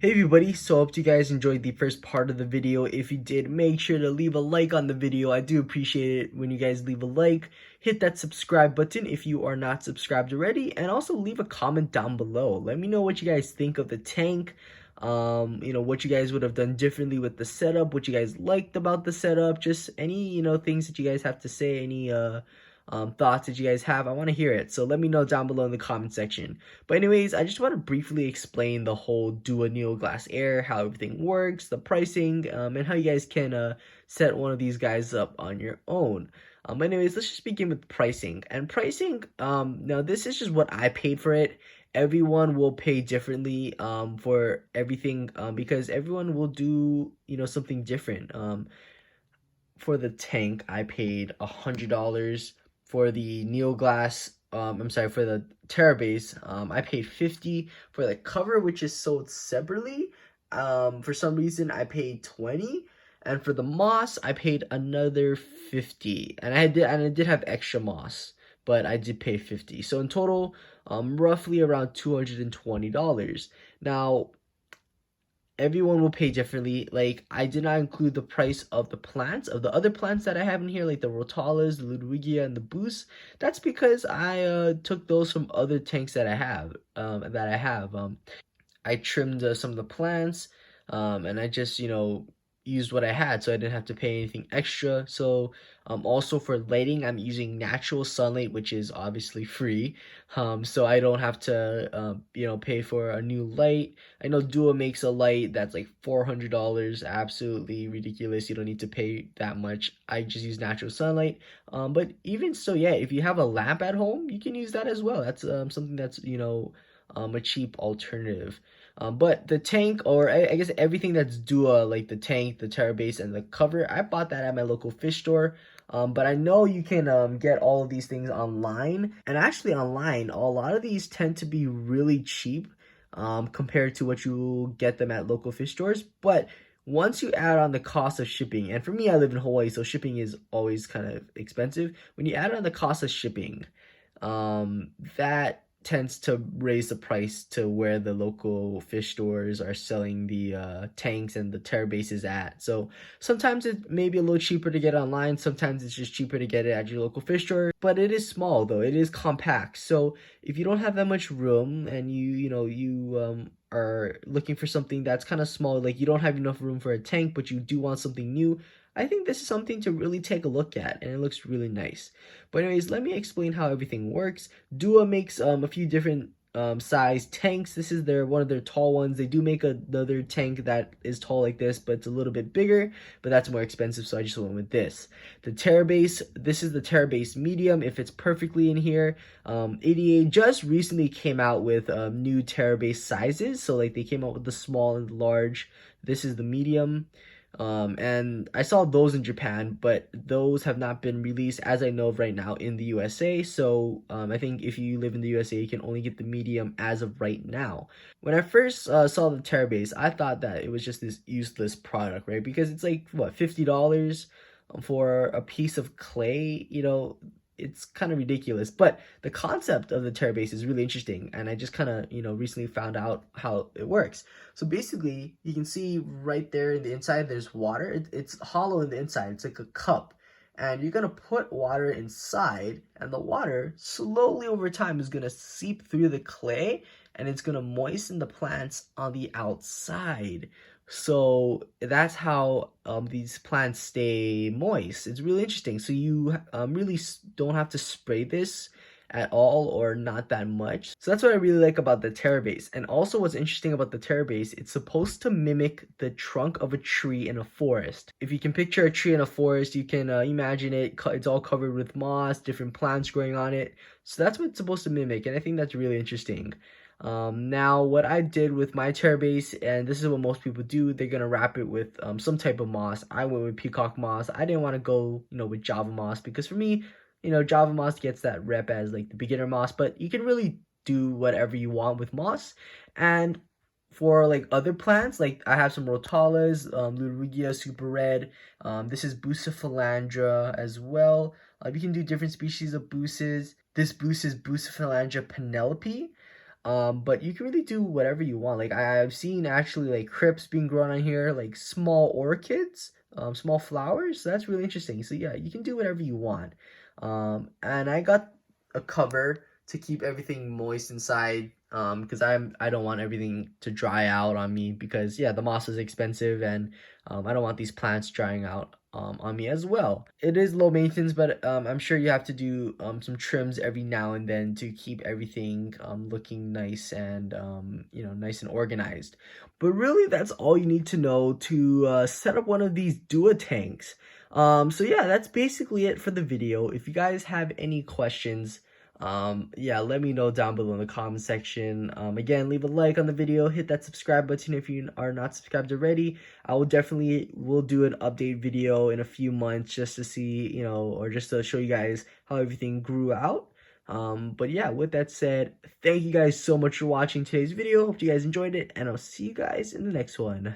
Hey everybody, so I hope you guys enjoyed the first part of the video. If you did, make sure to leave a like on the video. I do appreciate it when you guys leave a like. Hit that subscribe button if you are not subscribed already, and also leave a comment down below. Let me know what you guys think of the tank. What you guys would have done differently with the setup, what you guys liked about the setup, just any, things that you guys have to say, any thoughts that you guys have. I want to hear it, so let me know down below in the comment section. But anyways, I just want to briefly explain the whole Dooa Neo Glass Air, how everything works, the pricing, and how you guys can set one of these guys up on your own. Anyways, let's just begin with pricing. And pricing, now this is just what I paid for it. Everyone will pay differently for everything because everyone will do something different. For the tank, I paid $100. For the Neo Glass, for the Terra base, I paid 50. For the cover, which is sold separately, for some reason I paid 20. And for the moss, I paid another 50. And I did have extra moss, but I did pay 50. So in total, roughly around $220. Now, everyone will pay differently. Like, I did not include the price of the plants, of the other plants that I have in here, like the Rotalas, the Ludwigia, and the Boost. That's because I took those from other tanks that I have. I trimmed some of the plants, and I just, used what I had, so I didn't have to pay anything extra. So also for lighting, I'm using natural sunlight, which is obviously free, so I don't have to pay for a new light. I know Dooa makes a light that's like $400, absolutely ridiculous. You don't need to pay that much. I just use natural sunlight. But even so, yeah, if you have a lamp at home, you can use that as well. That's something that's a cheap alternative. But the tank, or I guess everything that's Dooa, like the tank, the Terra base, and the cover, I bought that at my local fish store. But I know you can get all of these things online. And actually online, a lot of these tend to be really cheap compared to what you get them at local fish stores. But once you add on the cost of shipping, and for me, I live in Hawaii, so shipping is always kind of expensive. When you add on the cost of shipping, that tends to raise the price to where the local fish stores are selling the tanks and the Terra bases at. So sometimes it may be a little cheaper to get online. Sometimes it's just cheaper to get it at your local fish store. But it is small though. It is compact. So if you don't have that much room and you are looking for something that's kind of small, like you don't have enough room for a tank, but you do want something new, I think this is something to really take a look at, and it looks really nice. But anyways, let me explain how everything works. Dooa makes a few different size tanks. This is one of their tall ones. They do make another tank that is tall like this, but it's a little bit bigger, but that's more expensive, so I just went with this. The Terra base, this is the Terra base medium. It fits perfectly in here. 88 just recently came out with new Terra base sizes, so like they came out with the small and the large. This is the medium. And I saw those in Japan, but those have not been released as I know of right now in the USA. So I think if you live in the USA, you can only get the medium as of right now. When I first saw the Terra base, I thought that it was just this useless product, right? Because it's like, what, $50 for a piece of clay? It's kind of ridiculous, but the concept of the Terra base is really interesting, and I just kind of recently found out how it works. So basically, you can see right there in the inside there's water. It's hollow in the inside. It's like a cup, and you're gonna put water inside, and the water slowly over time is gonna seep through the clay, and it's gonna moisten the plants on the outside. So that's how these plants stay moist. It's really interesting. So you really don't have to spray this at all, or not that much. So that's what I really like about the Terra base. And also what's interesting about the Terra base, it's supposed to mimic the trunk of a tree in a forest. If you can picture a tree in a forest, you can imagine it. It's all covered with moss, different plants growing on it. So that's what it's supposed to mimic, and I think that's really interesting. Now what I did with my Terra base, and this is what most people do, they're gonna wrap it with some type of moss. I went with peacock moss. I didn't want to go with Java moss, because for me, Java moss gets that rep as like the beginner moss, but you can really do whatever you want with moss. And for like other plants, like I have some Rotalas, Ludwigia super red, this is Bucephalandra as well. You can do different species of Buces. This Buce is Bucephalandra Penelope. But you can really do whatever you want. Like I've seen actually like crypts being grown on here, like small orchids, small flowers. So that's really interesting. So yeah, you can do whatever you want. And I got a cover to keep everything moist inside. Because I don't want everything to dry out on me because yeah, the moss is expensive and I don't want these plants drying out on me as well. It is low maintenance, but I'm sure you have to do some trims every now and then to keep everything looking nice and nice and organized. But really, that's all you need to know to set up one of these Dooa tanks. So yeah, that's basically it for the video. If you guys have any questions, yeah, let me know down below in the comment section. Again, leave a like on the video, hit that subscribe button if you are not subscribed already. I will do an update video in a few months just to see, or just to show you guys how everything grew out. But yeah, with that said, thank you guys so much for watching today's video. Hope you guys enjoyed it, and I'll see you guys in the next one.